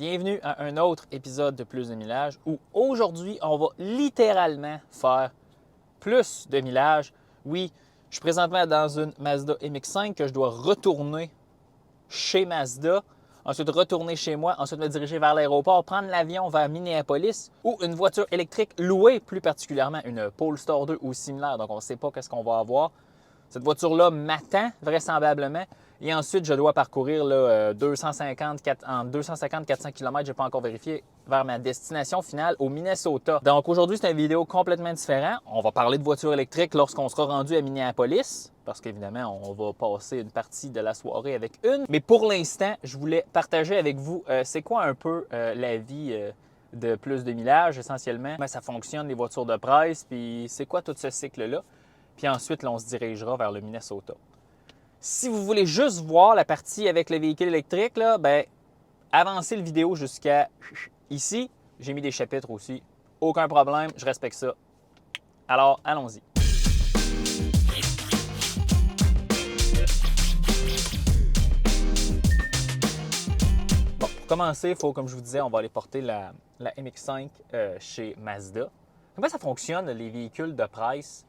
Bienvenue à un autre épisode de Plus de millage où aujourd'hui, on va littéralement faire plus de millage. Oui, je suis présentement dans une Mazda MX-5 que je dois retourner chez Mazda, ensuite retourner chez moi, ensuite me diriger vers l'aéroport, prendre l'avion vers Minneapolis ou une voiture électrique louée, plus particulièrement une Polestar 2 ou similaire. Donc, on ne sait pas qu'est-ce qu'on va avoir. Cette voiture-là m'attend vraisemblablement. Et ensuite, je dois parcourir là, 250-400 km, je n'ai pas encore vérifié, vers ma destination finale au Minnesota. Donc aujourd'hui, c'est une vidéo complètement différente. On va parler de voitures électriques lorsqu'on sera rendu à Minneapolis, parce qu'évidemment, on va passer une partie de la soirée avec une. Mais pour l'instant, je voulais partager avec vous c'est quoi un peu la vie de plus de millage, essentiellement. Comment ça fonctionne, les voitures de presse, puis c'est quoi tout ce cycle-là. Puis ensuite, là, on se dirigera vers le Minnesota. Si vous voulez juste voir la partie avec le véhicule électrique, là, ben, avancez le vidéo jusqu'à ici. J'ai mis des chapitres aussi. Aucun problème, je respecte ça. Alors, allons-y. Bon, pour commencer, il faut, comme je vous disais, on va aller porter la MX-5 chez Mazda. Comment ça fonctionne, les véhicules de presse?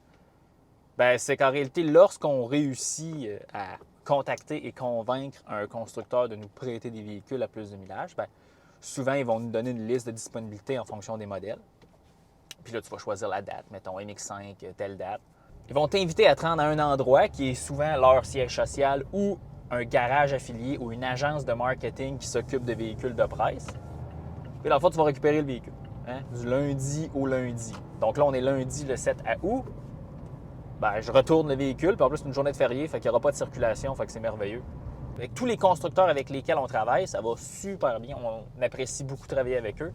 Ben, c'est qu'en réalité, lorsqu'on réussit à contacter et convaincre un constructeur de nous prêter des véhicules à plus de millage, ben, souvent, ils vont nous donner une liste de disponibilité en fonction des modèles. Puis là, tu vas choisir la date, mettons MX5, telle date. Ils vont t'inviter à te rendre à un endroit qui est souvent leur siège social ou un garage affilié ou une agence de marketing qui s'occupe de véhicules de presse. Puis dans le fond, tu vas récupérer le véhicule, hein, du lundi au lundi. Donc là, on est lundi le 7 août. Ben, je retourne le véhicule, puis en plus, c'est une journée de férié, fait qu'il n'y aura pas de circulation, fait que c'est merveilleux. Avec tous les constructeurs avec lesquels on travaille, ça va super bien. On apprécie beaucoup travailler avec eux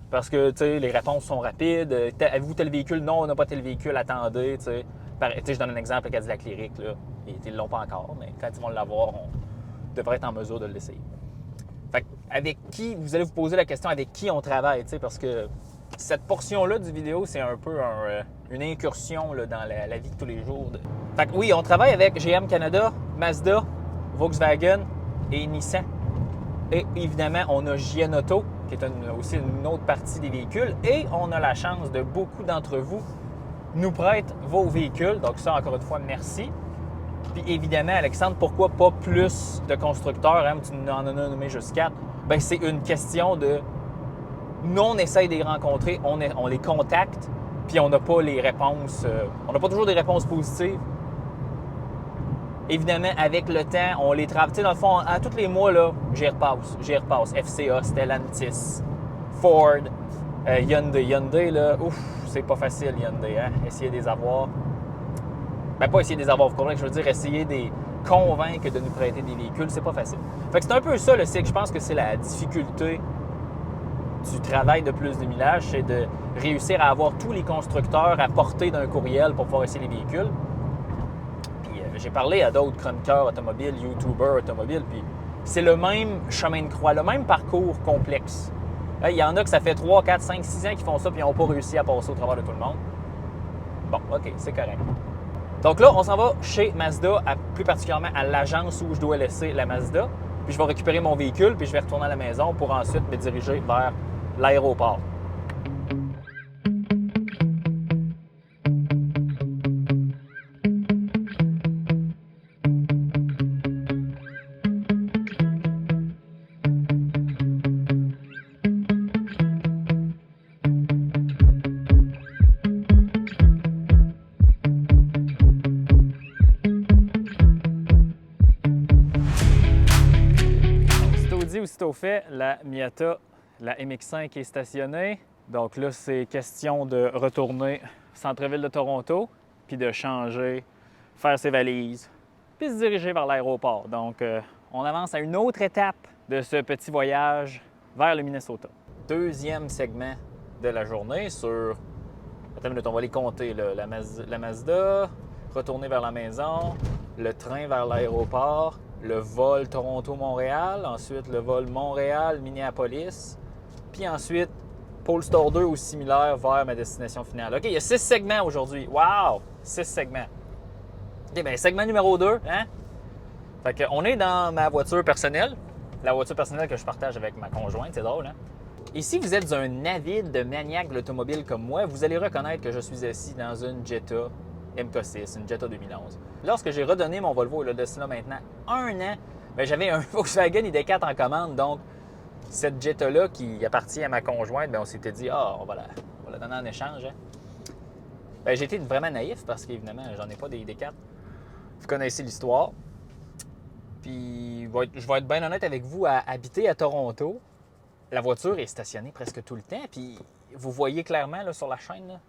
parce que les réponses sont rapides. Avez-vous tel véhicule? Non, on n'a pas tel véhicule, attendez. Je donne un exemple, le Cadillac Lyriq, là. Ils ne l'ont pas encore, mais quand ils vont l'avoir, on devrait être en mesure de l'essayer. Fait que avec qui, vous allez vous poser la question avec qui on travaille, parce que cette portion-là du vidéo, c'est un peu une incursion là, dans la vie de tous les jours. Fait que oui, on travaille avec GM Canada, Mazda, Volkswagen et Nissan. Et évidemment, on a JN Auto, qui est aussi une autre partie des véhicules. Et on a la chance de beaucoup d'entre vous nous prêtent vos véhicules. Donc ça, encore une fois, merci. Puis évidemment, Alexandre, pourquoi pas plus de constructeurs? Hein? Tu en as nommé juste 4. Bien, c'est une question de... Nous, on essaye de les rencontrer, on les contacte, puis on n'a pas les réponses. On n'a pas toujours des réponses positives. Évidemment, avec le temps, on les travaille. Tu sais, dans le fond, à tous les mois, là, j'y repasse. FCA, Stellantis, Ford, Hyundai. Hyundai, là, ouf, c'est pas facile, Hyundai, hein? Essayer de les avoir. Ben, pas essayer de les avoir, vous comprenez ce que je veux dire? Essayer de les convaincre de nous prêter des véhicules, c'est pas facile. Fait que c'est un peu ça, le cycle. Je pense que c'est la difficulté du travail de plus de millage, c'est de réussir à avoir tous les constructeurs à portée d'un courriel pour pouvoir essayer les véhicules. Puis j'ai parlé à d'autres chroniqueurs automobiles, YouTubers automobiles, puis c'est le même chemin de croix, le même parcours complexe. Il y en a que ça fait 3, 4, 5, 6 ans qu'ils font ça puis ils n'ont pas réussi à passer au travers de tout le monde. Bon, OK, c'est correct. Donc là, on s'en va chez Mazda, plus particulièrement à l'agence où je dois laisser la Mazda. Puis je vais récupérer mon véhicule, puis je vais retourner à la maison pour ensuite me diriger vers l'aéroport. Aussitôt fait, la Miata, la MX-5 est stationnée. Donc là, c'est question de retourner centre-ville de Toronto, puis de changer, faire ses valises, puis se diriger vers l'aéroport. Donc, on avance à une autre étape de ce petit voyage vers le Minnesota. Deuxième segment de la journée sur... Attends une minute, on va les compter. Là. La Mazda, retourner vers la maison, le train vers l'aéroport, le vol Toronto-Montréal, ensuite le vol Montréal-Minneapolis, puis ensuite Polestar 2 ou similaire vers ma destination finale. OK, il y a 6 segments aujourd'hui. Wow! 6 segments. OK, bien, segment numéro 2, hein? Fait qu'on est dans ma voiture personnelle. la voiture personnelle que je partage avec ma conjointe, c'est drôle, hein? Et si vous êtes un avide de maniaque de l'automobile comme moi, vous allez reconnaître que je suis assis dans une Jetta MK6, une Jetta 2011. Lorsque j'ai redonné mon Volvo, là, de cela maintenant 1 an, bien, j'avais un Volkswagen ID4 en commande, donc cette Jetta-là qui appartient à ma conjointe, bien, on s'était dit, on va la donner en échange. Hein? Bien, j'ai été vraiment naïf parce qu'évidemment, j'en ai pas des ID4. Vous connaissez l'histoire. Puis, je vais être bien honnête avec vous, à habiter à Toronto, la voiture est stationnée presque tout le temps. Puis, vous voyez clairement là, sur la chaîne, là,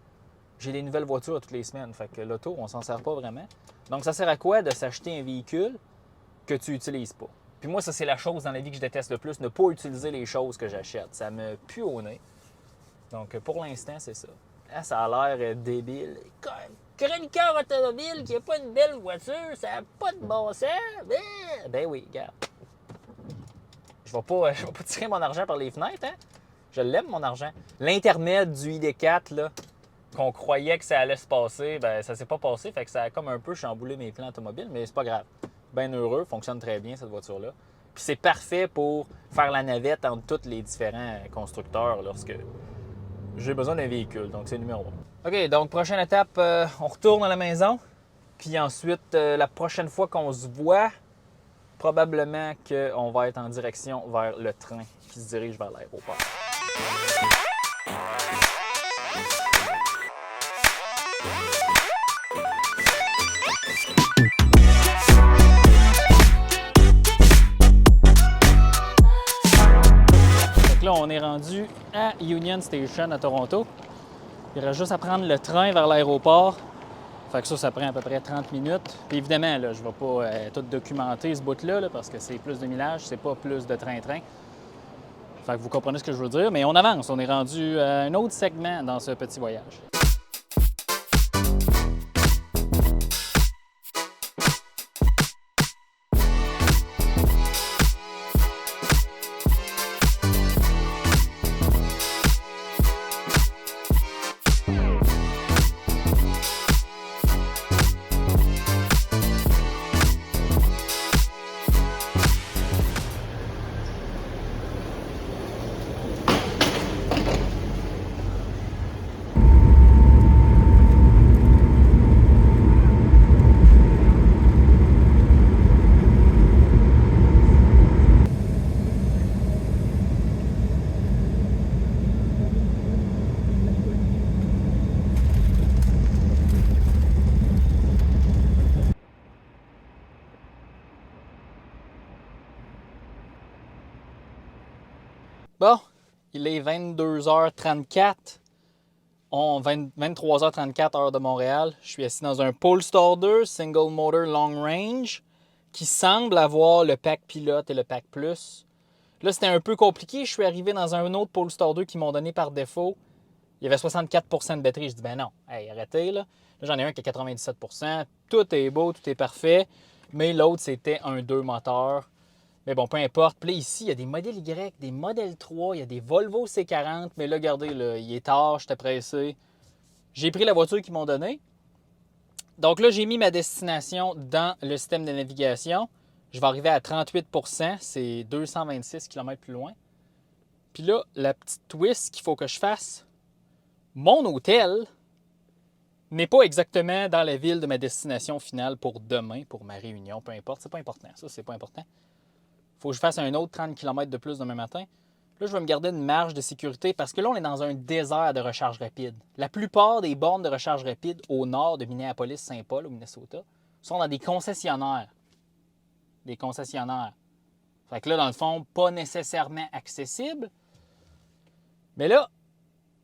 j'ai des nouvelles voitures toutes les semaines. Fait que l'auto, on s'en sert pas vraiment. Donc, ça sert à quoi de s'acheter un véhicule que tu n'utilises pas? Puis moi, ça, c'est la chose dans la vie que je déteste le plus, ne pas utiliser les choses que j'achète. Ça me pue au nez. Donc, pour l'instant, c'est ça. Ah, ça a l'air débile. Chroniqueur automobile qui n'a pas une belle voiture, ça n'a pas de bon sens. Ben oui, regarde. Je vais pas tirer mon argent par les fenêtres, hein? Je l'aime, mon argent. L'intermède du ID4, là, qu'on croyait que ça allait se passer, ben ça s'est pas passé. Fait que ça a comme un peu chamboulé mes plans automobiles, mais c'est pas grave. Bien heureux, fonctionne très bien, cette voiture-là. Puis c'est parfait pour faire la navette entre tous les différents constructeurs lorsque j'ai besoin d'un véhicule. Donc, c'est le numéro 1. OK, donc, prochaine étape, on retourne à la maison. Puis ensuite, la prochaine fois qu'on se voit, probablement qu'on va être en direction vers le train qui se dirige vers l'aéroport. Donc là, on est rendu à Union Station à Toronto. Il reste juste à prendre le train vers l'aéroport. Fait que ça prend à peu près 30 minutes. Puis évidemment, là, je ne vais pas tout documenter ce bout-là là, parce que c'est plus de millage, c'est pas plus de train-train. Fait que vous comprenez ce que je veux dire. Mais on avance, on est rendu à un autre segment dans ce petit voyage. Bon, il est 22h34, 23h34 heure de Montréal. Je suis assis dans un Polestar 2 Single Motor Long Range qui semble avoir le pack pilote et le pack plus. Là, c'était un peu compliqué. Je suis arrivé dans un autre Polestar 2 qu'ils m'ont donné par défaut. Il y avait 64% de batterie. Je dis, ben non, hey, arrêtez là. Là, j'en ai un qui a 97%. Tout est beau, tout est parfait. Mais l'autre, c'était un 2 moteur. Mais bon, peu importe. Puis là, ici, il y a des modèles Y, des modèles 3, il y a des Volvo C40. Mais là, regardez, là, il est tard, j'étais pressé. J'ai pris la voiture qu'ils m'ont donnée. Donc là, j'ai mis ma destination dans le système de navigation. Je vais arriver à 38%, c'est 226 km plus loin. Puis là, la petite twist qu'il faut que je fasse, mon hôtel n'est pas exactement dans la ville de ma destination finale pour demain, pour ma réunion, peu importe. C'est pas important, ça, c'est pas important. Il faut que je fasse un autre 30 km de plus demain matin. Là, je vais me garder une marge de sécurité parce que là, on est dans un désert de recharge rapide. La plupart des bornes de recharge rapide au nord de Minneapolis-Saint-Paul, au Minnesota, sont dans des concessionnaires. Des concessionnaires. Fait que là, dans le fond, pas nécessairement accessible. Mais là,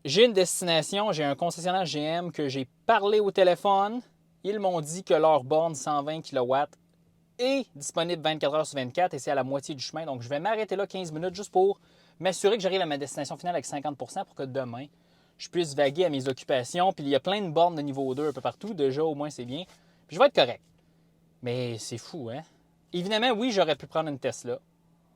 j'ai une destination, j'ai un concessionnaire GM que j'ai parlé au téléphone. Ils m'ont dit que leur borne 120 kW est disponible 24 heures sur 24 et c'est à la moitié du chemin. Donc, je vais m'arrêter là 15 minutes juste pour m'assurer que j'arrive à ma destination finale avec 50 % pour que demain, je puisse vaguer à mes occupations. Puis, il y a plein de bornes de niveau 2 un peu partout. Déjà, au moins, c'est bien. Puis, je vais être correct. Mais c'est fou, hein? Évidemment, oui, j'aurais pu prendre une Tesla.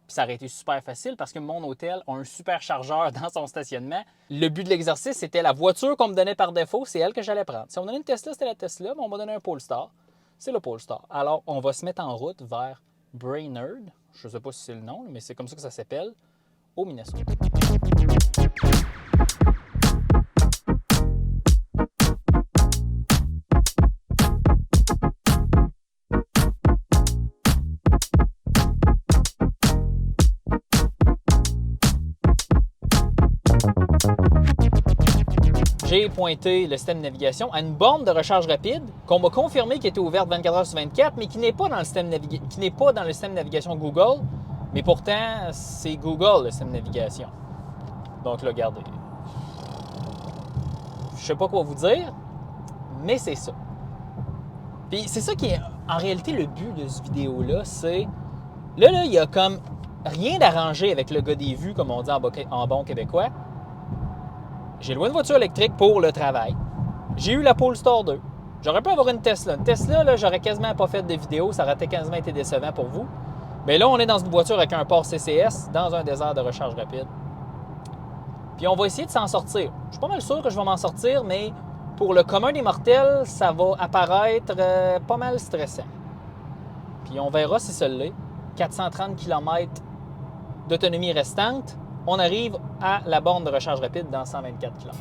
Puis ça aurait été super facile parce que mon hôtel a un super chargeur dans son stationnement. Le but de l'exercice, c'était la voiture qu'on me donnait par défaut, c'est elle que j'allais prendre. Si on me donnait une Tesla, c'était la Tesla, mais on m'a donné un Polestar. C'est le Polestar. Alors, on va se mettre en route vers Brainerd. je ne sais pas si c'est le nom, mais c'est comme ça que ça s'appelle, au Minnesota. J'ai pointé le système de navigation à une borne de recharge rapide qu'on m'a confirmé qu'elle était ouverte 24 heures sur 24, mais qui n'est pas dans le système de navigation Google. Mais pourtant, c'est Google le système de navigation. Donc là, regardez. Je sais pas quoi vous dire, mais c'est ça. Puis c'est ça qui est en réalité le but de cette vidéo-là, c'est... Là, il y a comme rien d'arrangé avec le gars des vues, comme on dit en bon québécois. J'ai loué une voiture électrique pour le travail. J'ai eu la Polestar 2. J'aurais pu avoir une Tesla. Une Tesla, là, j'aurais quasiment pas fait de vidéo. Ça aurait quasiment été décevant pour vous. Mais là, on est dans une voiture avec un port CCS dans un désert de recharge rapide. Puis on va essayer de s'en sortir. Je suis pas mal sûr que je vais m'en sortir, mais pour le commun des mortels, ça va apparaître pas mal stressant. Puis on verra si ça l'est. 430 km d'autonomie restante. On arrive à la borne de recharge rapide dans 124 km.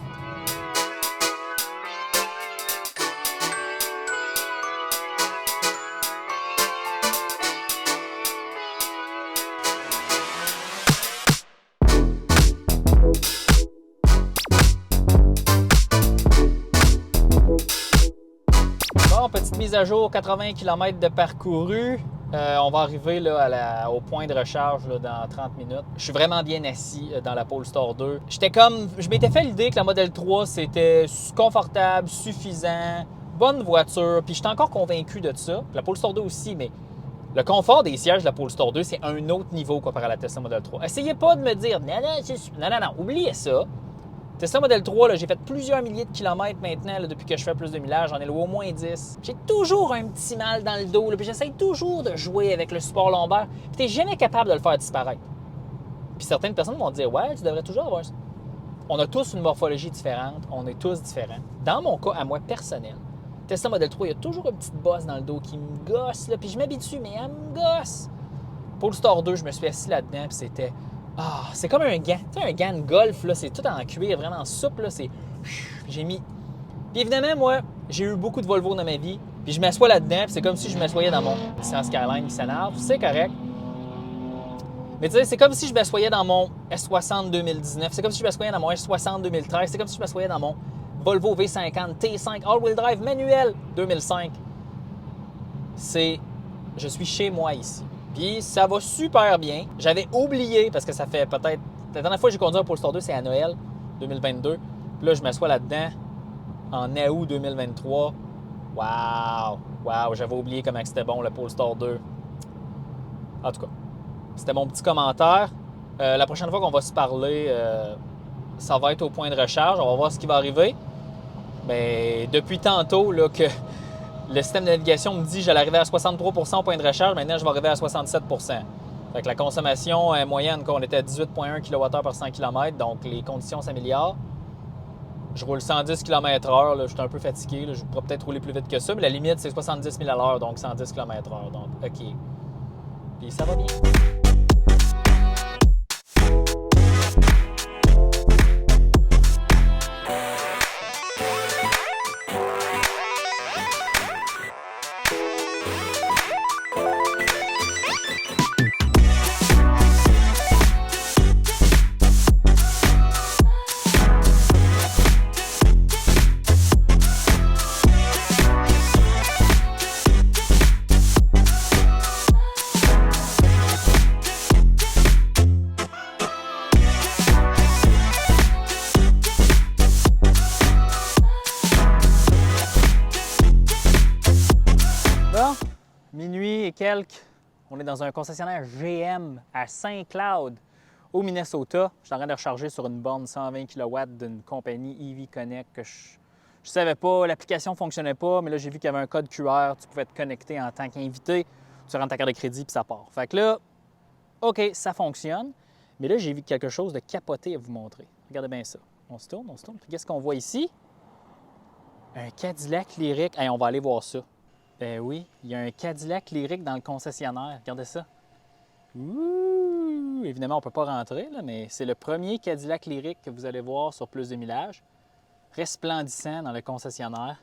Bon, petite mise à jour, 80 km de parcouru. On va arriver là, au point de recharge là, dans 30 minutes. Je suis vraiment bien assis dans la Polestar 2. Je m'étais fait l'idée que la Model 3, c'était confortable, suffisant, bonne voiture. Puis j'étais encore convaincu de ça. La Polestar 2 aussi, mais le confort des sièges de la Polestar 2, c'est un autre niveau comparé à la Tesla Model 3. Essayez pas de me dire, non, oubliez ça. Tesla Model 3, j'ai fait plusieurs milliers de kilomètres maintenant là, depuis que je fais plus de millage. J'en ai loué au moins 10. J'ai toujours un petit mal dans le dos. Là, puis j'essaie toujours de jouer avec le support lombaire. Puis t'es jamais capable de le faire disparaître. Puis certaines personnes vont dire, ouais, tu devrais toujours avoir ça. On a tous une morphologie différente. On est tous différents. Dans mon cas, à moi personnel, Tesla Model 3, il y a toujours une petite bosse dans le dos qui me gosse. Là, puis je m'habitue, mais elle me gosse. Polestar 2, je me suis assis là-dedans. Puis c'était... c'est comme un gant. Tu sais, un gant de golf, là, c'est tout en cuir, vraiment souple. Là, j'ai mis... Puis évidemment, moi, j'ai eu beaucoup de Volvo dans ma vie. Puis je m'assois là-dedans, puis c'est comme si je m'assoyais dans mon Nissan Skyline qui s'énerve. C'est correct. Mais tu sais, c'est comme si je m'assoyais dans mon S60 2019. C'est comme si je m'assoyais dans mon S60 2013. C'est comme si je m'assoyais dans mon Volvo V50 T5 All-Wheel Drive manuel 2005. Je suis chez moi ici. Puis ça va super bien. J'avais oublié, parce que ça fait peut-être... La dernière fois que j'ai conduit un Polestar 2, c'est à Noël 2022. Puis là, je m'assois là-dedans en août 2023. Wow! J'avais oublié comment c'était bon, le Polestar 2. En tout cas, c'était mon petit commentaire. La prochaine fois qu'on va se parler, ça va être au point de recharge. On va voir ce qui va arriver. Mais depuis tantôt là, que le système de navigation me dit que j'allais arriver à 63 % au point de recharge. Maintenant, je vais arriver à 67 %. Fait que la consommation moyenne, on était à 18,1 kWh par 100 km, donc les conditions s'améliorent. Je roule 110 km/h, je suis un peu fatigué, là, je pourrais peut-être rouler plus vite que ça, mais la limite, c'est 70 000 à l'heure, donc 110 km/h. Donc, OK. Puis ça va bien. Minuit et quelques, on est dans un concessionnaire GM à Saint-Cloud, au Minnesota. Je suis en train de recharger sur une borne 120 kW d'une compagnie EV Connect que je ne savais pas, l'application ne fonctionnait pas, mais là, j'ai vu qu'il y avait un code QR, tu pouvais te connecter en tant qu'invité, tu rentres ta carte de crédit puis ça part. Fait que là, OK, ça fonctionne, mais là, j'ai vu quelque chose de capoté à vous montrer. Regardez bien ça. On se tourne. Puis qu'est-ce qu'on voit ici? Un Cadillac Lyriq. Hey, on va aller voir ça. Ben oui, il y a un Cadillac Lyriq dans le concessionnaire. Regardez ça. Ouh! Évidemment, on ne peut pas rentrer, là, mais c'est le premier Cadillac Lyriq que vous allez voir sur Plus de Millage. Resplendissant dans le concessionnaire.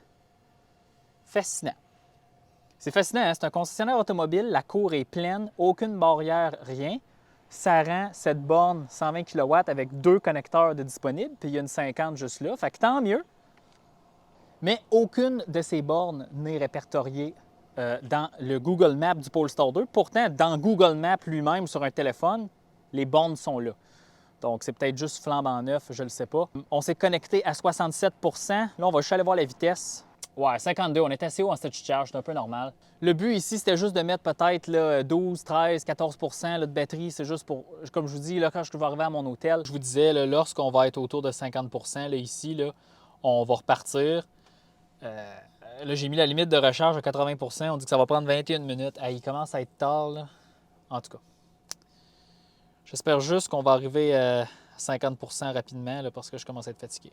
Fascinant. C'est fascinant, hein? C'est un concessionnaire automobile, la cour est pleine, aucune barrière, rien. Ça rend cette borne 120 kW avec 2 connecteurs de disponibles, puis il y a une 50 juste là, fait que tant mieux. Mais aucune de ces bornes n'est répertoriée dans le Google Maps du Polestar 2. Pourtant, dans Google Maps lui-même, sur un téléphone, les bornes sont là. Donc, c'est peut-être juste flambant neuf, je ne le sais pas. On s'est connecté à 67 %. Là, on va juste aller voir la vitesse. Ouais, 52, on est assez haut en statut de charge, c'est un peu normal. Le but ici, c'était juste de mettre peut-être là, 12, 13, 14 % de batterie. C'est juste pour, comme je vous dis, là, quand je vais arriver à mon hôtel, je vous disais, là, lorsqu'on va être autour de 50 % là, ici, là, on va repartir. Là, j'ai mis la limite de recharge à 80 %. On dit que ça va prendre 21 minutes. Ah, il commence à être tard, là. En tout cas. J'espère juste qu'on va arriver à 50 % rapidement, là, parce que je commence à être fatigué.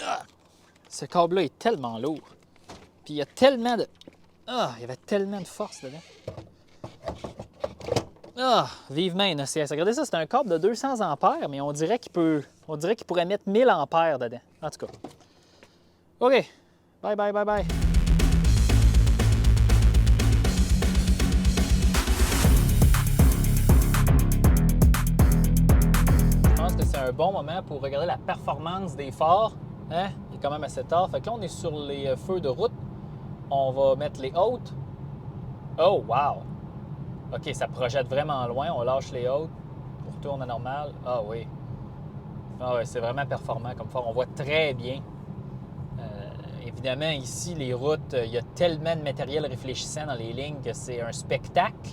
Ah! Ce câble-là est tellement lourd. Puis il y a tellement de... Ah! Il y avait tellement de force dedans. Ah! Vivement une OCS. Regardez ça, c'est un câble de 200 ampères, mais on dirait qu'il pourrait mettre 1000 ampères dedans. En tout cas. OK. Bye, bye, bye, bye. Je pense que c'est un bon moment pour regarder la performance des phares. Hein? Il est quand même assez tard. Fait que là, on est sur les feux de route. On va mettre les hautes. Oh, wow! OK, ça projette vraiment loin. On lâche les hautes. On retourne à normal. Ah oui. Ah oui, c'est vraiment performant comme phare. On voit très bien. Évidemment, ici, les routes, il y a tellement de matériel réfléchissant dans les lignes que c'est un spectacle.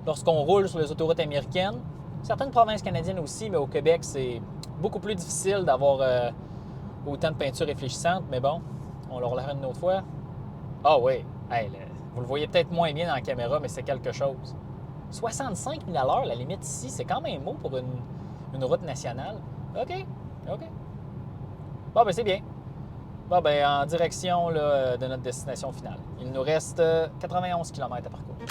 Lorsqu'on roule sur les autoroutes américaines, certaines provinces canadiennes aussi, mais au Québec, c'est beaucoup plus difficile d'avoir autant de peinture réfléchissante. Mais bon, on le roulera une autre fois. Ah oui, hey, vous le voyez peut-être moins bien dans la caméra, mais c'est quelque chose. 65 000 à l'heure, la limite ici, c'est quand même haut pour une route nationale. OK, OK. Bon, ben c'est bien. Bon, ben en direction là, de notre destination finale. Il nous reste 91 km à parcourir.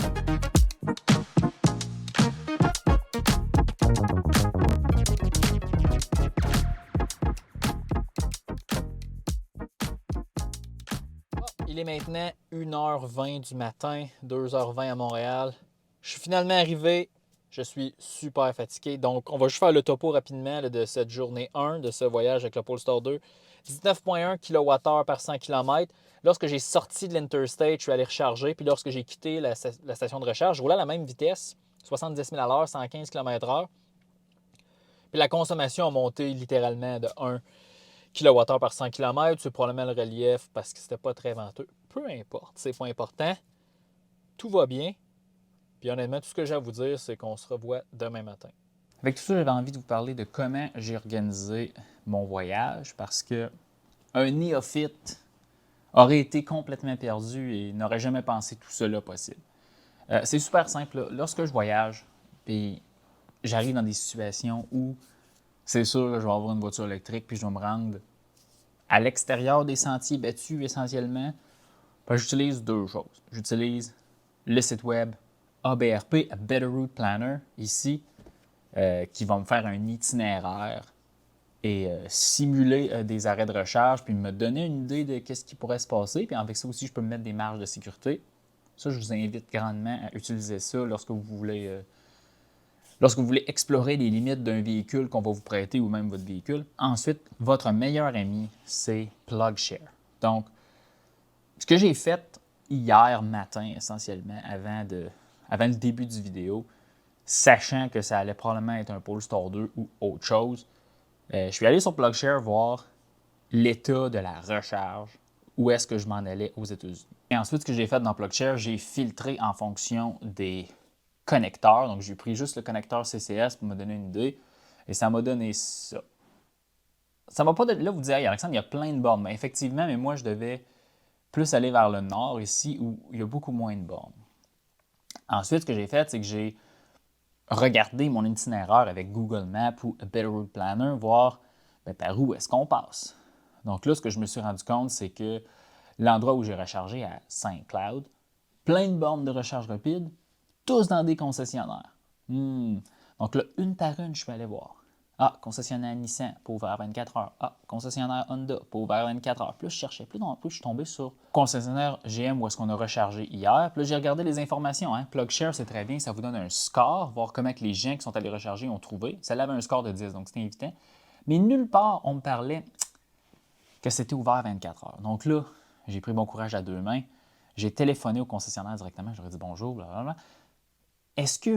Il est maintenant 1h20 du matin, 2h20 à Montréal. Je suis finalement arrivé. Je suis super fatigué. Donc, on va juste faire le topo rapidement là, de cette journée 1 de ce voyage avec le Polestar 2. 19,1 kWh par 100 km. Lorsque j'ai sorti de l'Interstate, je suis allé recharger. Puis lorsque j'ai quitté la station de recharge, je roulais à la même vitesse, 70 000 à l'heure, 115 km/h. Puis la consommation a monté littéralement de 1 kWh par 100 km. C'est probablement le relief parce que c'était pas très venteux. Peu importe, c'est pas important. Tout va bien. Puis honnêtement, tout ce que j'ai à vous dire, c'est qu'on se revoit demain matin. Avec tout ça, j'avais envie de vous parler de comment j'ai organisé mon voyage parce que un néophyte aurait été complètement perdu et n'aurait jamais pensé tout cela possible. C'est super simple. Là. Lorsque je voyage, puis j'arrive dans des situations où c'est sûr que je vais avoir une voiture électrique puis je dois me rendre à l'extérieur des sentiers battus essentiellement, ben, j'utilise deux choses. J'utilise le site web ABRP, A Better Route Planner, ici, qui va me faire un itinéraire et simuler des arrêts de recharge, puis me donner une idée de ce qui pourrait se passer. Puis avec ça aussi, je peux me mettre des marges de sécurité. Ça, je vous invite grandement à utiliser ça lorsque vous voulez explorer les limites d'un véhicule qu'on va vous prêter ou même votre véhicule. Ensuite, votre meilleur ami, c'est PlugShare. Donc, ce que j'ai fait hier matin, essentiellement, avant le début du vidéo, sachant que ça allait probablement être un Polestar 2 ou autre chose, je suis allé sur PlugShare voir l'état de la recharge, où est-ce que je m'en allais aux États-Unis. Et ensuite, ce que j'ai fait dans PlugShare, j'ai filtré en fonction des connecteurs. Donc, j'ai pris juste le connecteur CCS pour me donner une idée. Et ça m'a donné ça. Ça m'a pas donné... Là, vous dites, hey, Alexandre, il y a plein de bornes. Mais effectivement, mais moi, je devais plus aller vers le nord ici, où il y a beaucoup moins de bornes. Ensuite, ce que j'ai fait, c'est que j'ai regardé mon itinéraire avec Google Maps ou A Better Route Planner, voir par où est-ce qu'on passe. Donc là, ce que je me suis rendu compte, c'est que l'endroit où j'ai rechargé à Saint-Cloud, plein de bornes de recharge rapide, tous dans des concessionnaires. Donc là, une par une, je suis allé voir. Ah, concessionnaire Nissan, pas ouvert 24 heures. Ah, concessionnaire Honda, pas ouvert 24 heures. Puis là, je cherchais plus non plus, je suis tombé sur concessionnaire GM où est-ce qu'on a rechargé hier. Puis là, j'ai regardé les informations. PlugShare, c'est très bien, ça vous donne un score, voir comment que les gens qui sont allés recharger ont trouvé. Ça avait un score de 10, donc c'était invitant. Mais nulle part, on me parlait que c'était ouvert 24 heures. Donc là, j'ai pris mon courage à deux mains. J'ai téléphoné au concessionnaire directement, j'aurais dit bonjour, blablabla. Est-ce que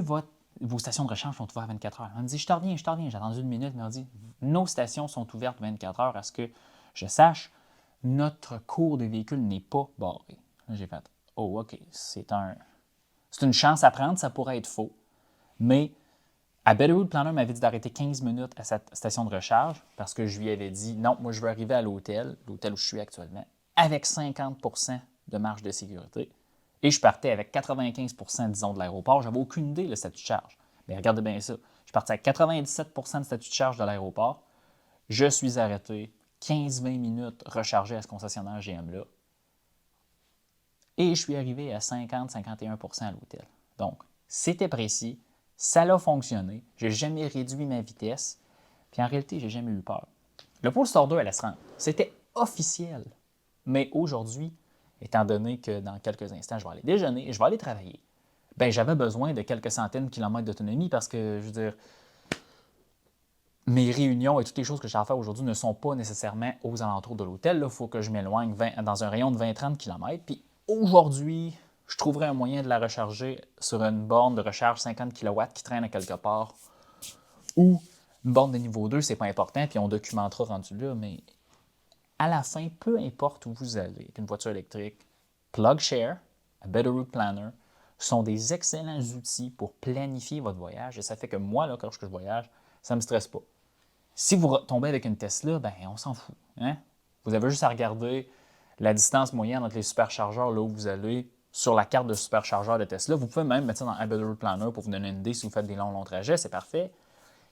vos stations de recharge sont ouvertes 24 heures? On me dit, je te reviens. J'ai attendu une minute, mais on dit, nos stations sont ouvertes 24 heures. À ce que je sache, notre cours de véhicule n'est pas barré. Là, j'ai fait, oh, OK, c'est une chance à prendre, ça pourrait être faux. Mais à Better Route Planner m'avait dit d'arrêter 15 minutes à cette station de recharge parce que je lui avais dit, non, moi, je veux arriver à l'hôtel où je suis actuellement, avec 50 % de marge de sécurité. Et je partais avec 95 %, disons, de l'aéroport. Je n'avais aucune idée le statut de charge. Mais regardez bien ça. Je partais avec 97 % de statut de charge de l'aéroport. Je suis arrêté 15-20 minutes rechargé à ce concessionnaire GM-là. Et je suis arrivé à 50-51 % à l'hôtel. Donc, c'était précis. Ça a fonctionné. Je n'ai jamais réduit ma vitesse. Puis en réalité, je n'ai jamais eu peur. Le Polestar 2 allait se rendre. C'était officiel. Mais aujourd'hui, étant donné que dans quelques instants, je vais aller déjeuner et je vais aller travailler, ben j'avais besoin de quelques centaines de kilomètres d'autonomie parce que, je veux dire, mes réunions et toutes les choses que j'ai à faire aujourd'hui ne sont pas nécessairement aux alentours de l'hôtel. Il faut que je m'éloigne dans un rayon de 20-30 km. Puis aujourd'hui, je trouverai un moyen de la recharger sur une borne de recharge 50 kW qui traîne à quelque part ou une borne de niveau 2, c'est pas important, puis on documentera rendu là, mais à la fin, peu importe où vous allez, avec une voiture électrique, PlugShare, à Better Route Planner, sont des excellents outils pour planifier votre voyage. Et ça fait que moi, là, quand je voyage, ça ne me stresse pas. Si vous tombez avec une Tesla, ben on s'en fout. Hein? Vous avez juste à regarder la distance moyenne entre les superchargeurs là où vous allez sur la carte de superchargeur de Tesla. Vous pouvez même mettre ça dans un Better Route Planner pour vous donner une idée si vous faites des longs trajets, c'est parfait.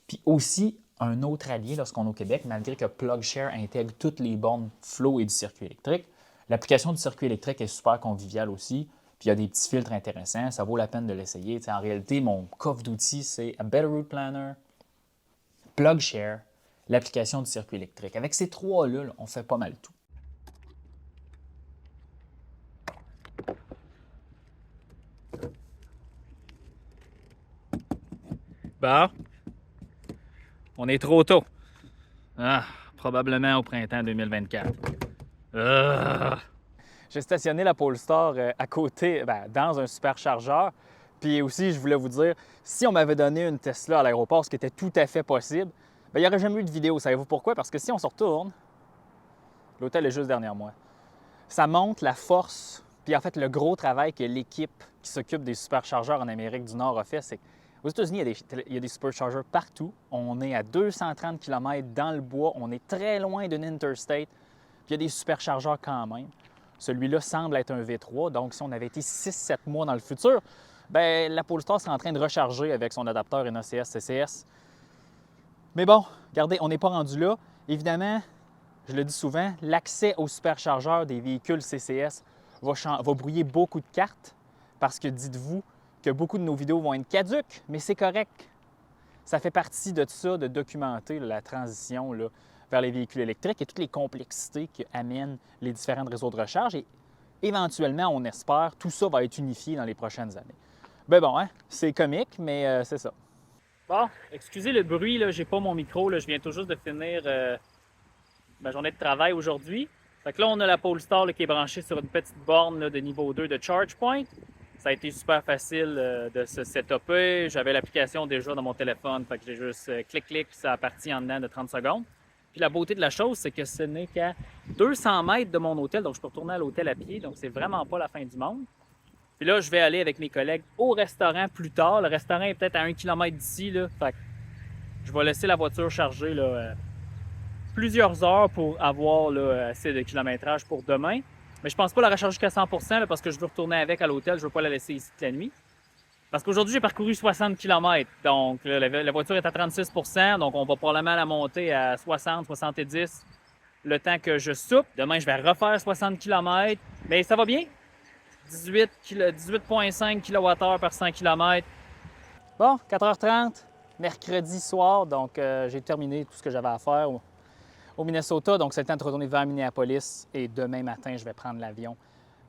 Puis aussi, un autre allié lorsqu'on est au Québec, malgré que PlugShare intègre toutes les bornes Flow et du circuit électrique, l'application du circuit électrique est super conviviale aussi, puis il y a des petits filtres intéressants, ça vaut la peine de l'essayer. En réalité, mon coffre d'outils, c'est A Better Route Planner, PlugShare, l'application du circuit électrique. Avec ces trois-là, on fait pas mal tout. Bon, on est trop tôt. Probablement au printemps 2024. J'ai stationné la Polestar à côté, dans un superchargeur. Puis aussi, je voulais vous dire, si on m'avait donné une Tesla à l'aéroport, ce qui était tout à fait possible, il n'y aurait jamais eu de vidéo. Savez-vous pourquoi? Parce que si on se retourne, l'hôtel est juste derrière moi. Ça montre la force, puis en fait, le gros travail que l'équipe qui s'occupe des superchargeurs en Amérique du Nord a fait, c'est qu'aux États-Unis, il y a des superchargeurs partout. On est à 230 km dans le bois, on est très loin d'une interstate, puis il y a des superchargeurs quand même. Celui-là semble être un V3, donc si on avait été 6-7 mois dans le futur, la Polestar serait en train de recharger avec son adapteur NACS CCS. Mais bon, regardez, on n'est pas rendu là. Évidemment, je le dis souvent, l'accès aux superchargeurs des véhicules CCS va brouiller beaucoup de cartes parce que dites-vous que beaucoup de nos vidéos vont être caduques, mais c'est correct. Ça fait partie de ça, de documenter la transition vers les véhicules électriques et toutes les complexités qu'amènent les différents réseaux de recharge. Et éventuellement, on espère, tout ça va être unifié dans les prochaines années. C'est comique, mais c'est ça. Bon, excusez le bruit, là, j'ai pas mon micro, là, je viens tout juste de finir ma journée de travail aujourd'hui. Fait que là, on a la Polestar qui est branchée sur une petite borne là, de niveau 2 de ChargePoint. Ça a été super facile de se setuper. J'avais l'application déjà dans mon téléphone, fait que j'ai juste clic-clic, puis ça a parti en dedans de 30 secondes. Puis la beauté de la chose, c'est que ce n'est qu'à 200 mètres de mon hôtel, donc je peux retourner à l'hôtel à pied, donc c'est vraiment pas la fin du monde. Puis là, je vais aller avec mes collègues au restaurant plus tard. Le restaurant est peut-être à 1 km d'ici, là, fait que je vais laisser la voiture chargée là, plusieurs heures pour avoir là, assez de kilométrage pour demain. Mais je pense pas la recharger jusqu'à 100% là, parce que je veux retourner avec à l'hôtel. Je veux pas la laisser ici toute la nuit. Parce qu'aujourd'hui, j'ai parcouru 60 km. Donc, là, la voiture est à 36%. Donc, on va probablement la monter à 60, 70 le temps que je soupe. Demain, je vais refaire 60 km. Mais ça va bien. 18,5 kWh par 100 km. Bon, 4h30, mercredi soir, donc j'ai terminé tout ce que j'avais à faire au Minnesota. Donc, c'est le temps de retourner vers Minneapolis et demain matin, je vais prendre l'avion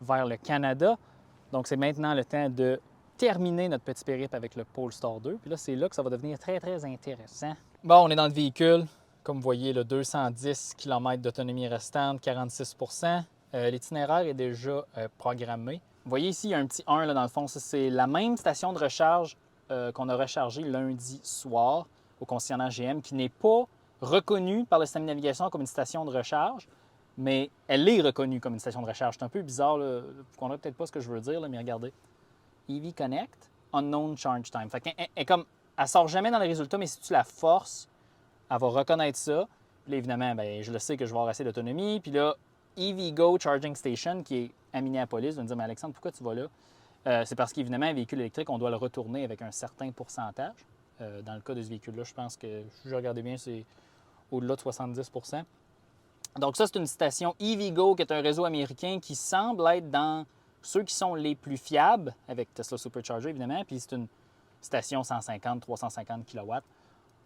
vers le Canada. Donc, c'est maintenant le temps de terminer notre petit périple avec le Polestar 2. Puis là, c'est là que ça va devenir très, très intéressant. Bon, on est dans le véhicule. Comme vous voyez, le 210 km d'autonomie restante, 46 l'itinéraire est déjà programmé. Vous voyez ici, il y a un petit 1 là, dans le fond. Ça, c'est la même station de recharge qu'on a rechargée lundi soir au concessionnaire GM, qui n'est pas reconnue par le système de navigation comme une station de recharge, mais elle est reconnue comme une station de recharge. C'est un peu bizarre, là. Vous ne comprendrez peut-être pas ce que je veux dire, là, mais regardez. EV Connect, Unknown Charge Time. Fait qu'elle, elle sort jamais dans les résultats, mais si tu la forces, elle va reconnaître ça. Puis là, évidemment, bien, je le sais que je vais avoir assez d'autonomie. Puis là, EVgo Charging Station, qui est à Minneapolis, va me dire, mais Alexandre, pourquoi tu vas là? C'est parce qu'évidemment, un véhicule électrique, on doit le retourner avec un certain pourcentage. Dans le cas de ce véhicule-là, je pense que, si je regardais bien, c'est au-delà de 70 %. Donc ça, c'est une station EVgo, qui est un réseau américain qui semble être dans ceux qui sont les plus fiables, avec Tesla Supercharger, évidemment. Puis c'est une station 150-350 kW.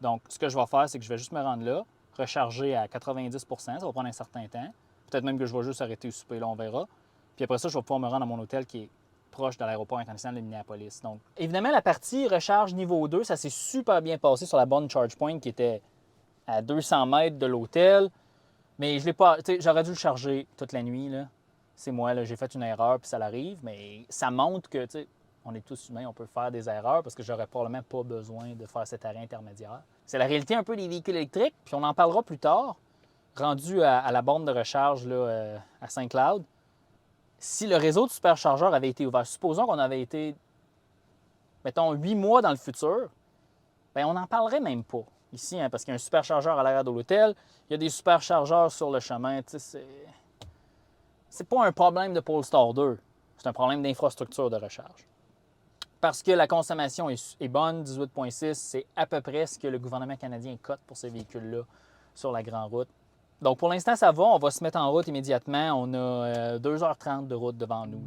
Donc, ce que je vais faire, c'est que je vais juste me rendre là, recharger à 90 %, ça va prendre un certain temps. Peut-être même que je vais juste arrêter au souper, là, on verra. Puis après ça, je vais pouvoir me rendre à mon hôtel qui est proche de l'aéroport international de Minneapolis. Donc, évidemment, la partie recharge niveau 2, ça s'est super bien passé sur la bonne charge point qui était à 200 mètres de l'hôtel. Mais je l'ai pas, j'aurais dû le charger toute la nuit, là. C'est moi, là, j'ai fait une erreur, puis ça l'arrive. Mais ça montre que, on est tous humains, on peut faire des erreurs parce que j'aurais probablement pas besoin de faire cet arrêt intermédiaire. C'est la réalité un peu des véhicules électriques, puis on en parlera plus tard, rendu à la borne de recharge là, à Saint-Cloud. Si le réseau de superchargeurs avait été ouvert, supposons qu'on avait été, mettons, 8 mois dans le futur, bien, on n'en parlerait même pas ici, hein, parce qu'il y a un superchargeur à l'arrière de l'hôtel, il y a des superchargeurs sur le chemin. C'est pas un problème de Polestar 2, c'est un problème d'infrastructure de recharge. Parce que la consommation est bonne, 18,6, c'est à peu près ce que le gouvernement canadien cote pour ces véhicules-là sur la grande route. Donc pour l'instant, ça va, on va se mettre en route immédiatement. On a 2h30 de route devant nous.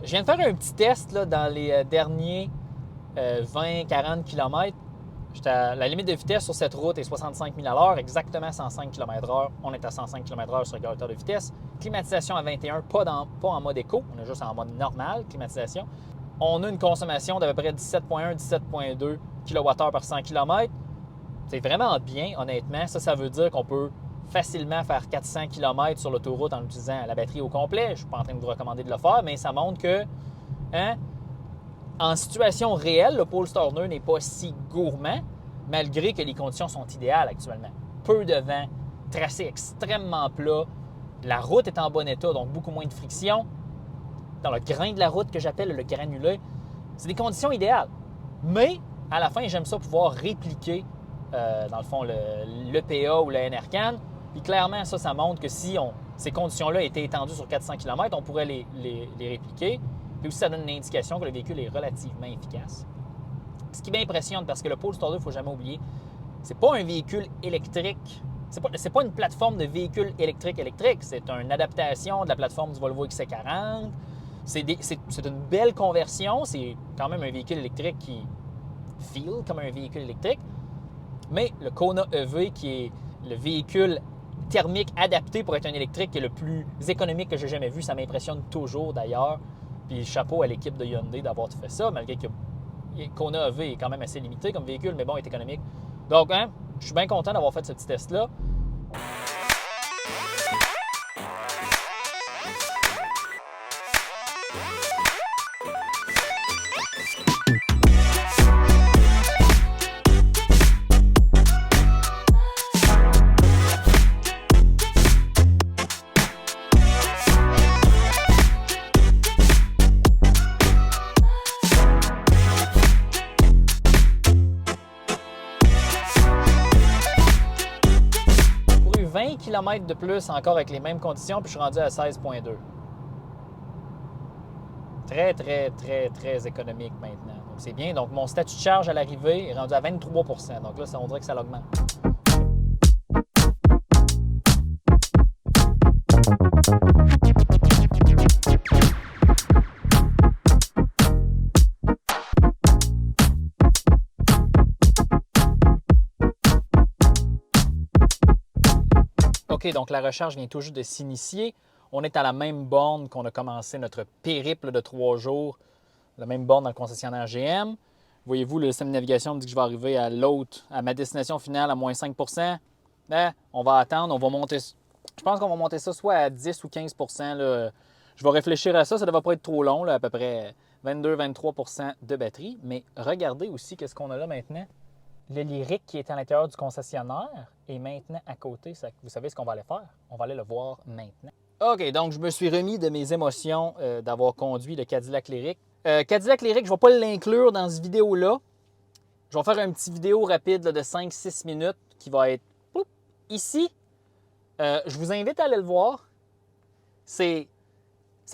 Je viens de faire un petit test là, dans les derniers 20-40 km. La limite de vitesse sur cette route est 65 000 à l'heure, exactement 105 km/h. On est à 105 km/h sur le régulateur de vitesse. Climatisation à 21, pas en mode éco, on est juste en mode normal, climatisation. On a une consommation d'à peu près 17,1-17,2 kWh par 100 km. C'est vraiment bien, honnêtement. Ça veut dire qu'on peut facilement faire 400 km sur l'autoroute en utilisant la batterie au complet. Je ne suis pas en train de vous recommander de le faire, mais ça montre que, en situation réelle, le Polestar 2 n'est pas si gourmand, malgré que les conditions sont idéales actuellement. Peu de vent, tracé extrêmement plat, la route est en bon état, donc beaucoup moins de friction. Dans le grain de la route que j'appelle le granulé, c'est des conditions idéales. Mais, à la fin, j'aime ça pouvoir répliquer, dans le fond, l'EPA ou le NRCan. Puis clairement, ça montre que si ces conditions-là étaient étendues sur 400 km, on pourrait les répliquer. Puis aussi, ça donne une indication que le véhicule est relativement efficace. Ce qui m'impressionne, parce que le Polestar 2, il ne faut jamais oublier, c'est pas un véhicule électrique. C'est pas une plateforme de véhicule électrique. C'est une adaptation de la plateforme du Volvo XC40. C'est une belle conversion. C'est quand même un véhicule électrique qui feel comme un véhicule électrique. Mais le Kona EV, qui est le véhicule thermique adapté pour être un électrique, qui est le plus économique que j'ai jamais vu, ça m'impressionne toujours d'ailleurs. Puis chapeau à l'équipe de Hyundai d'avoir fait ça, malgré que Kona EV est quand même assez limité comme véhicule, mais bon, il est économique. Donc, je suis bien content d'avoir fait ce petit test-là. km de plus encore avec les mêmes conditions, puis je suis rendu à 16,2. Très, très, très, très économique maintenant. Donc, c'est bien. Donc, mon statut de charge à l'arrivée est rendu à 23 %. Donc là, on dirait que ça l'augmente. OK, donc la recharge vient tout juste de s'initier. On est à la même borne qu'on a commencé notre périple de 3 jours, la même borne dans le concessionnaire GM. Voyez-vous, le système de navigation me dit que je vais arriver à ma destination finale à moins 5 %. On va attendre, on va monter. Je pense qu'on va monter ça soit à 10 ou 15 % là. Je vais réfléchir à ça, ça ne devrait pas être trop long, là, à peu près 22-23 % de batterie. Mais regardez aussi qu'est-ce qu'on a là maintenant. Le Lyric qui est à l'intérieur du concessionnaire est maintenant à côté. Vous savez ce qu'on va aller faire? On va aller le voir maintenant. OK, donc je me suis remis de mes émotions d'avoir conduit le Cadillac Lyric. Cadillac Lyric, je ne vais pas l'inclure dans cette vidéo-là. Je vais faire une petite vidéo rapide là, de 5-6 minutes qui va être ici. Je vous invite à aller le voir. C'est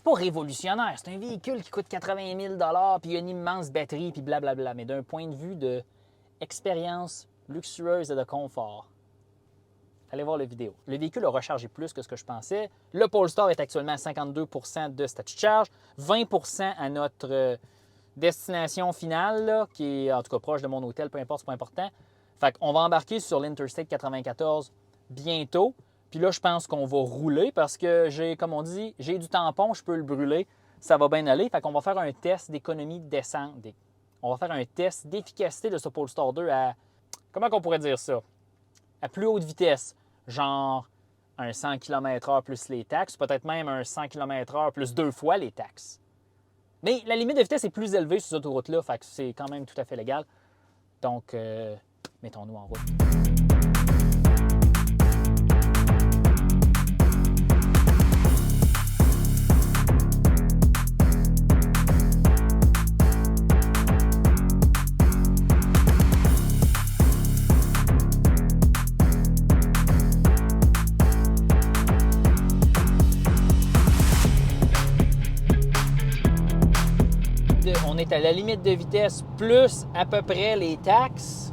pas révolutionnaire. C'est un véhicule qui coûte 80 000 $, puis il y a une immense batterie, puis blablabla. Mais d'un point de vue de expérience luxueuse et de confort, allez voir la vidéo. Le véhicule a rechargé plus que ce que je pensais. Le Polestar est actuellement à 52 % de statut de charge, 20 % à notre destination finale, là, qui est en tout cas proche de mon hôtel, peu importe, c'est pas important. Fait qu'on va embarquer sur l'Interstate 94 bientôt. Puis là, je pense qu'on va rouler parce que comme on dit, j'ai du tampon, je peux le brûler. Ça va bien aller. Fait qu'on va faire un test d'économie d'essence. On va faire un test d'efficacité de ce Polestar 2 à, comment on pourrait dire ça? À plus haute vitesse. Genre un 100 km/h plus les taxes, peut-être même un 100 km/h plus 2 fois les taxes. Mais la limite de vitesse est plus élevée sur cette autoroute-là, fait que c'est quand même tout à fait légal. Donc, mettons-nous en route. On est à la limite de vitesse plus à peu près les taxes.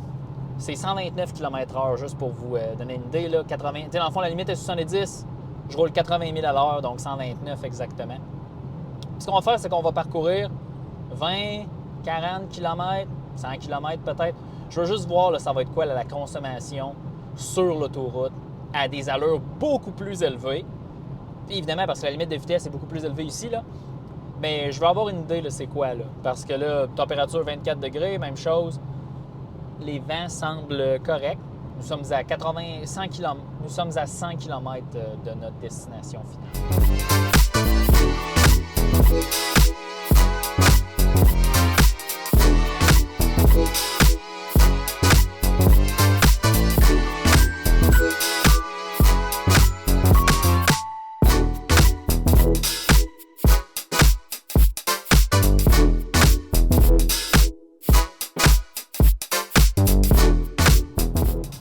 C'est 129 km/h, juste pour vous donner une idée. Là, 80, dans le fond, la limite est 70. Je roule 80 000 à l'heure, donc 129 exactement. Puis ce qu'on va faire, c'est qu'on va parcourir 20, 40 km, 100 km peut-être. Je veux juste voir, là, ça va être quoi là, la consommation sur l'autoroute à des allures beaucoup plus élevées. Puis évidemment, parce que la limite de vitesse est beaucoup plus élevée ici, là. Mais je veux avoir une idée, c'est quoi, là. Parce que là, température 24 degrés, même chose. Les vents semblent corrects. Nous sommes à 100 km. Nous sommes à 100 km de notre destination finale.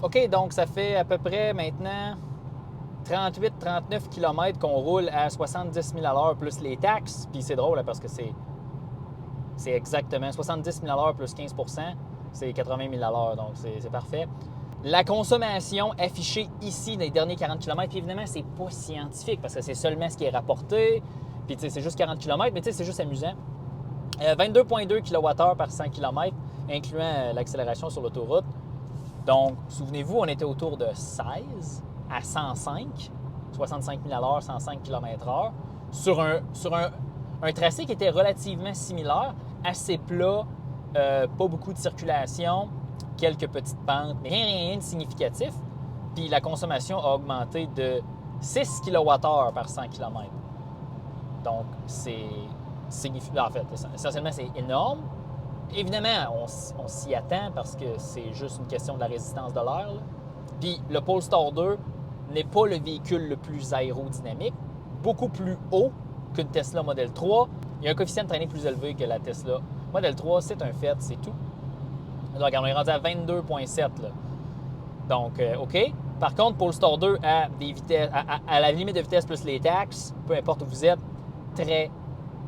OK, donc ça fait à peu près maintenant 38-39 km qu'on roule à 70 000 à l'heure plus les taxes. Puis c'est drôle parce que c'est exactement 70 000 à l'heure plus 15 %, c'est 80 000 à l'heure, donc c'est parfait. La consommation affichée ici dans les derniers 40 km, puis évidemment, c'est pas scientifique parce que c'est seulement ce qui est rapporté. Puis c'est juste 40 km, mais c'est juste amusant. 22,2 kWh par 100 km, incluant l'accélération sur l'autoroute. Donc, souvenez-vous, on était autour de 16 à 105, 65 000 à l'heure, 105 km/h, sur un tracé qui était relativement similaire, assez plat, pas beaucoup de circulation, quelques petites pentes, mais rien de significatif. Puis la consommation a augmenté de 6 kWh par 100 km. Donc, c'est significatif. En fait, essentiellement, c'est énorme. Évidemment, on s'y attend parce que c'est juste une question de la résistance de l'air. Puis le Polestar 2 n'est pas le véhicule le plus aérodynamique, beaucoup plus haut qu'une Tesla Model 3. Il y a un coefficient de traînée plus élevé que la Tesla Model 3, c'est un fait, c'est tout. Donc, on est rendu à 22,7. Donc, OK. Par contre, Polestar 2 à des vitesses, à la limite de vitesse plus les taxes, peu importe où vous êtes, très,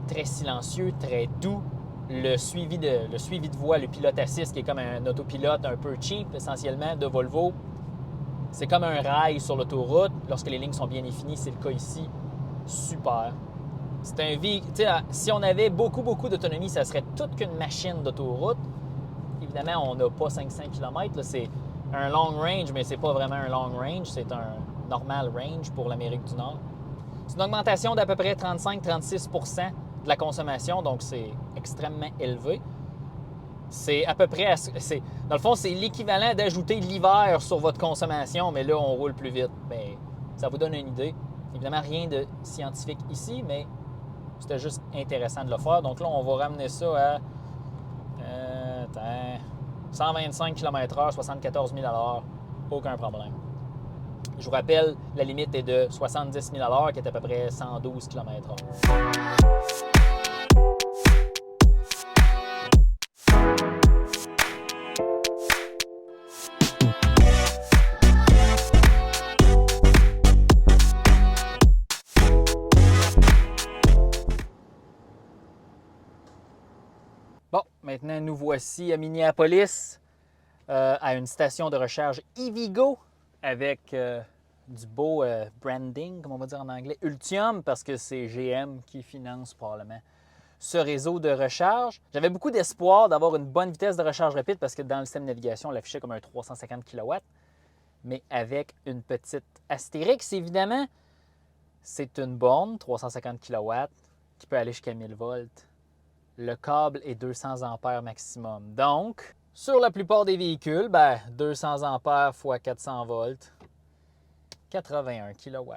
très silencieux, très doux. Le suivi de voie, le pilote assist, qui est comme un autopilote un peu cheap, essentiellement, de Volvo. C'est comme un rail sur l'autoroute. Lorsque les lignes sont bien définies, c'est le cas ici. Super. C'est un véhicule. Si on avait beaucoup d'autonomie, ça serait toute qu'une machine d'autoroute. Évidemment, on n'a pas 500 km. C'est un long range, mais c'est pas vraiment un long range. C'est un normal range pour l'Amérique du Nord. C'est une augmentation d'à peu près 35-36 % de la consommation, donc c'est extrêmement élevé. C'est à peu près... dans le fond, c'est l'équivalent d'ajouter l'hiver sur votre consommation, mais là, on roule plus vite. Bien, ça vous donne une idée. Évidemment, rien de scientifique ici, mais c'était juste intéressant de le faire. Donc là, on va ramener ça à 125 km/h, 74 000 $, aucun problème. Je vous rappelle, la limite est de 70 000 $, qui est à peu près 112 km/h. Bon, maintenant, nous voici à Minneapolis, à une station de recharge EVgo, avec du beau branding, comme on va dire en anglais, Ultium, parce que c'est GM qui finance probablement ce réseau de recharge. J'avais beaucoup d'espoir d'avoir une bonne vitesse de recharge rapide, parce que dans le système de navigation, on l'affichait comme un 350 kW, mais avec une petite astérix, évidemment. C'est une borne 350 kW qui peut aller jusqu'à 1000 volts. Le câble est 200 ampères maximum. Donc, sur la plupart des véhicules, 200 ampères x 400 volts, 81 kW.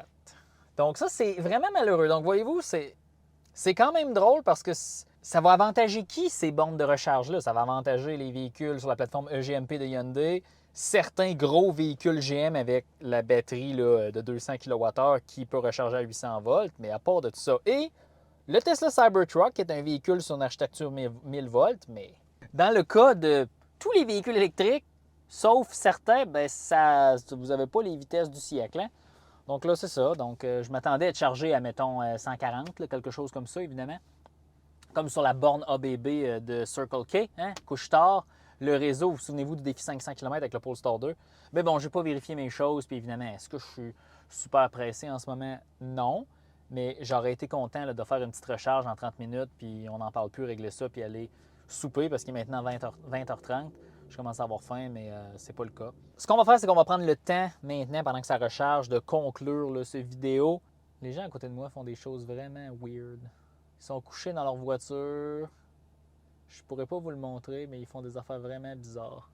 Donc ça, c'est vraiment malheureux. Donc voyez-vous, c'est quand même drôle parce que ça va avantager qui, ces bornes de recharge-là? Ça va avantager les véhicules sur la plateforme EGMP de Hyundai, certains gros véhicules GM avec la batterie là, de 200 kWh qui peut recharger à 800 volts, mais à part de tout ça. Et le Tesla Cybertruck, qui est un véhicule sur une architecture 1000 volts, mais dans le cas de tous les véhicules électriques, sauf certains, vous n'avez pas les vitesses du siècle. Hein? Donc là, c'est ça. Donc, je m'attendais à être chargé à, mettons, 140, là, quelque chose comme ça, évidemment. Comme sur la borne ABB de Circle K, hein? Couche-tard. Le réseau, vous souvenez-vous du défi 500 km avec le Polestar 2? Mais bon, je n'ai pas vérifié mes choses, puis évidemment, est-ce que je suis super pressé en ce moment? Non. Mais j'aurais été content là, de faire une petite recharge en 30 minutes, puis on n'en parle plus, régler ça, puis aller souper, parce qu'il est maintenant 20h30. Je commence à avoir faim, mais c'est pas le cas. Ce qu'on va faire, c'est qu'on va prendre le temps maintenant, pendant que ça recharge, de conclure là, cette vidéo. Les gens à côté de moi font des choses vraiment weird. Ils sont couchés dans leur voiture. Je pourrais pas vous le montrer, mais ils font des affaires vraiment bizarres.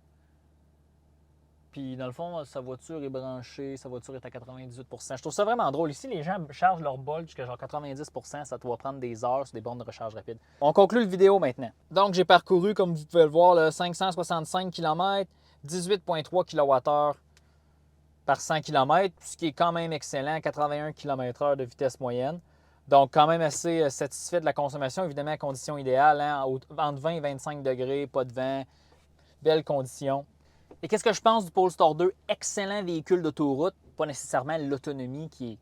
Puis, dans le fond, sa voiture est branchée, sa voiture est à 98 %. Je trouve ça vraiment drôle. Ici, les gens chargent leur bol jusqu'à genre 90 %. Ça doit prendre des heures sur des bornes de recharge rapide. On conclut le vidéo maintenant. Donc, j'ai parcouru, comme vous pouvez le voir, là, 565 km, 18,3 kWh par 100 km, ce qui est quand même excellent, 81 km/h de vitesse moyenne. Donc, quand même assez satisfait de la consommation, évidemment, à conditions idéales, hein, entre 20 et 25 degrés, pas de vent, belles conditions. Et qu'est-ce que je pense du Polestar 2? Excellent véhicule d'autoroute, pas nécessairement l'autonomie qui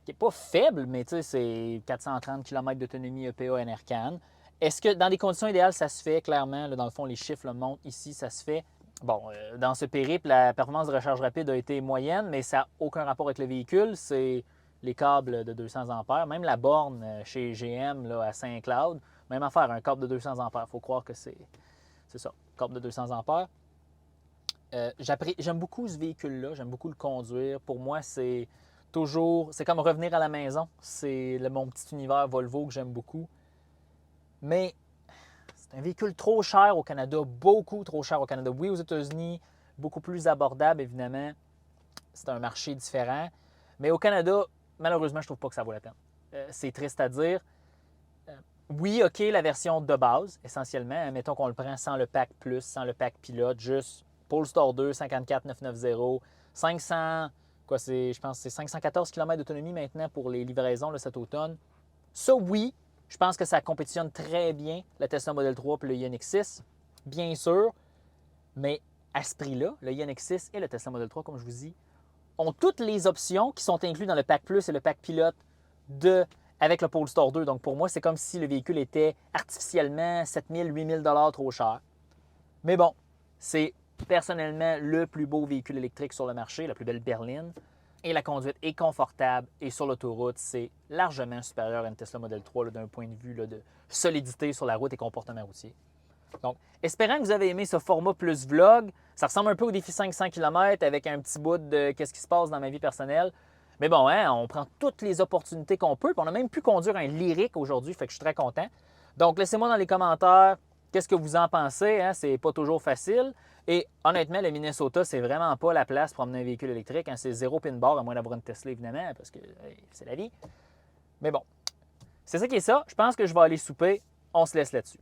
est pas faible, mais tu sais, c'est 430 km d'autonomie EPA NRCan. Est-ce que dans des conditions idéales, ça se fait? Clairement, là, dans le fond, les chiffres le montrent ici, ça se fait. Bon, dans ce périple, la performance de recharge rapide a été moyenne, mais ça n'a aucun rapport avec le véhicule. C'est les câbles de 200 ampères. Même la borne chez GM là, à Saint-Cloud, même affaire, un câble de 200 ampères. Il faut croire que c'est ça, câble de 200 ampères. J'aime beaucoup ce véhicule-là, j'aime beaucoup le conduire. Pour moi, c'est comme revenir à la maison. C'est mon petit univers Volvo que j'aime beaucoup. Mais c'est un véhicule trop cher au Canada, beaucoup trop cher au Canada. Oui, aux États-Unis, beaucoup plus abordable, évidemment. C'est un marché différent. Mais au Canada, malheureusement, je ne trouve pas que ça vaut la peine. C'est triste à dire. Oui, OK, la version de base, essentiellement. Mettons qu'on le prend sans le pack plus, sans le pack pilote, juste Polestar 2, 54 990, 500, je pense que c'est 514 km d'autonomie maintenant pour les livraisons là, cet automne. Ça, oui, je pense que ça compétitionne très bien le Tesla Model 3 et le Ioniq 6, bien sûr, mais à ce prix-là, le Ioniq 6 et le Tesla Model 3, comme je vous dis, ont toutes les options qui sont incluses dans le pack Plus et le pack Pilote avec le Polestar 2. Donc, pour moi, c'est comme si le véhicule était artificiellement 7 000, 8 000 trop cher. Mais bon, c'est personnellement le plus beau véhicule électrique sur le marché, la plus belle berline. Et la conduite est confortable et sur l'autoroute, c'est largement supérieur à une Tesla Model 3 d'un point de vue de solidité sur la route et comportement routier. Donc, espérant que vous avez aimé ce format plus vlog, ça ressemble un peu au défi 500 km avec un petit bout de qu'est-ce qui se passe dans ma vie personnelle. Mais bon, hein, on prend toutes les opportunités qu'on peut. Puis on a même pu conduire un lyrique aujourd'hui, fait que je suis très content. Donc, laissez-moi dans les commentaires qu'est-ce que vous en pensez. Hein? C'est pas toujours facile. Et honnêtement, le Minnesota, c'est vraiment pas la place pour emmener un véhicule électrique. Hein? C'est zéro pin bar, à moins d'avoir une Tesla, évidemment, parce que c'est la vie. Mais bon, c'est ça qui est ça. Je pense que je vais aller souper. On se laisse là-dessus.